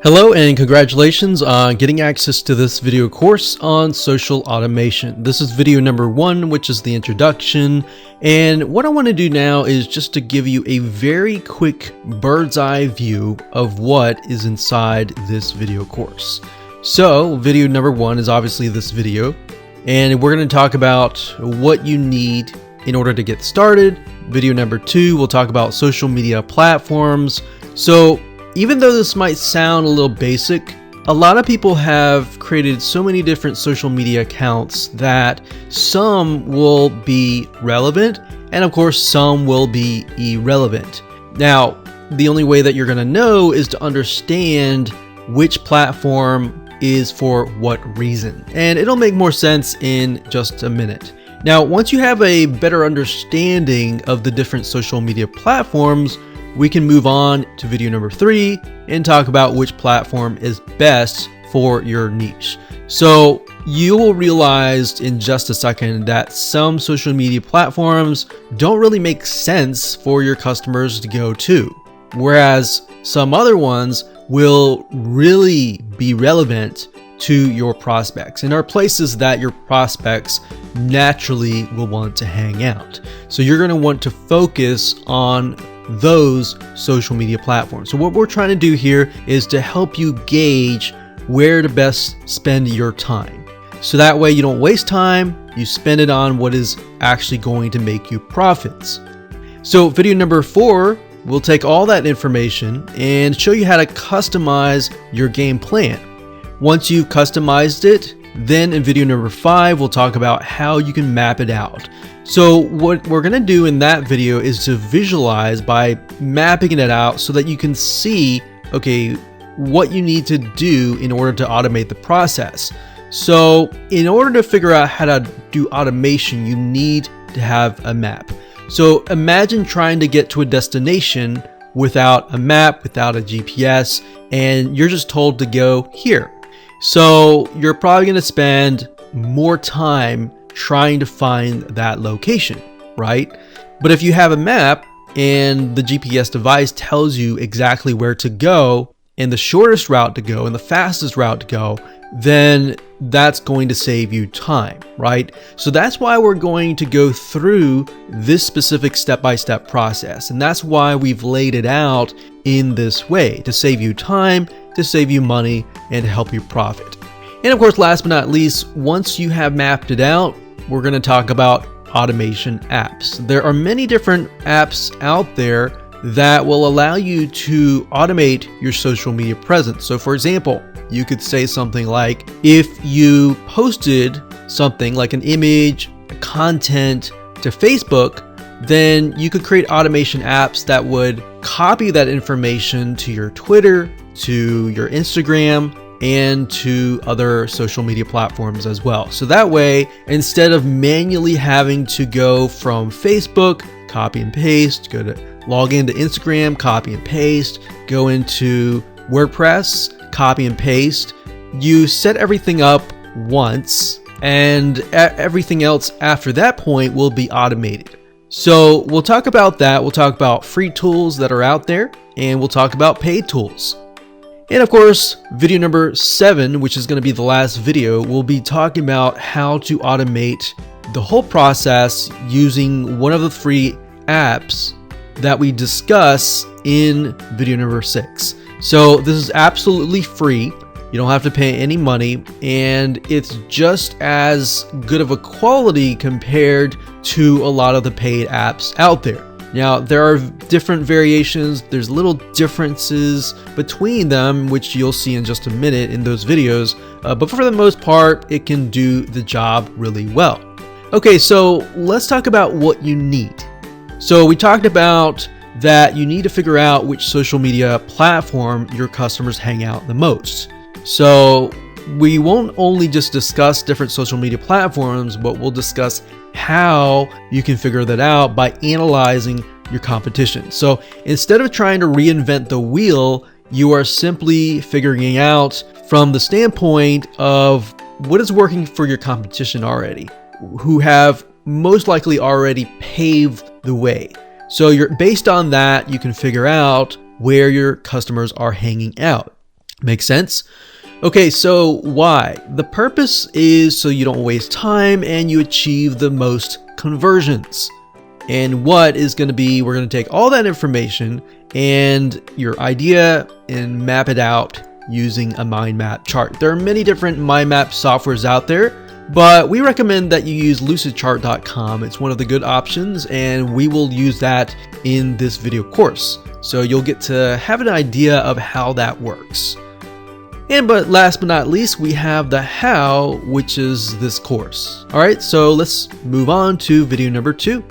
Hello and congratulations on getting access to this video course on social automation. This is video number 1, which is the introduction. And what I want to do now is just to give you a very quick bird's eye view of what is inside this video course. So video number 1 is obviously this video, and we're going to talk about what you need in order to get started. Video number 2, we'll talk about social media platforms. So even though this might sound a little basic, a lot of people have created so many different social media accounts that some will be relevant and of course some will be irrelevant. Now, the only way that you're going to know is to understand which platform is for what reason. And it'll make more sense in just a minute. Now, once you have a better understanding of the different social media platforms, we can move on to video number 3 and talk about which platform is best for your niche. So you will realize in just a second that some social media platforms don't really make sense for your customers to go to, whereas some other ones will really be relevant to your prospects and are places that your prospects naturally will want to hang out. So you're going to want to focus on those social media platforms. So what we're trying to do here is to help you gauge where to best spend your time. So that way you don't waste time, you spend it on what is actually going to make you profits. So video number 4, we'll take all that information and show you how to customize your game plan. Once you've customized it, then in video number 5, we'll talk about how you can map it out. So what we're going to do in that video is to visualize by mapping it out so that you can see, okay, what you need to do in order to automate the process. So in order to figure out how to do automation, you need to have a map. So imagine trying to get to a destination without a map, without a GPS, and you're just told to go here. So you're probably going to spend more time trying to find that location, right? But if you have a map and the GPS device tells you exactly where to go and the shortest route to go and the fastest route to go, then that's going to save you time, right? So that's why we're going to go through this specific step-by-step process. And that's why we've laid it out in this way, to save you time, to save you money, and to help you profit. And of course, last but not least, once you have mapped it out, we're going to talk about automation apps. There are many different apps out there that will allow you to automate your social media presence. So for example, you could say something like, if you posted something like an image, content to Facebook, then you could create automation apps that would copy that information to your Twitter, to your Instagram, and to other social media platforms as well. So that way, instead of manually having to go from Facebook, copy and paste, log into Instagram, copy and paste, go into WordPress, copy and paste, you set everything up once and everything else after that point will be automated. So we'll talk about that. We'll talk about free tools that are out there, and we'll talk about paid tools. And of course, video number 7, which is going to be the last video, we'll be talking about how to automate the whole process using one of the free apps that we discuss in video number 6. So this is absolutely free. You don't have to pay any money, and it's just as good of a quality compared to a lot of the paid apps out there. Now, there are different variations, there's little differences between them, which you'll see in just a minute in those videos, but for the most part, it can do the job really well. Okay, so let's talk about what you need. So we talked about that you need to figure out which social media platform your customers hang out the most. So we won't only just discuss different social media platforms, but we'll discuss how you can figure that out by analyzing your competition. So instead of trying to reinvent the wheel, you are simply figuring out from the standpoint of what is working for your competition already, who have most likely already paved the way. So based on that, you can figure out where your customers are hanging out. Makes sense? Okay, so why? The purpose is so you don't waste time and you achieve the most conversions. And what is going to be, we're going to take all that information and your idea and map it out using a mind map chart. There are many different mind map softwares out there, but we recommend that you use lucidchart.com. It's one of the good options, and we will use that in this video course. So you'll get to have an idea of how that works. But last but not least, we have the how, which is this course. All right, so let's move on to video number 2.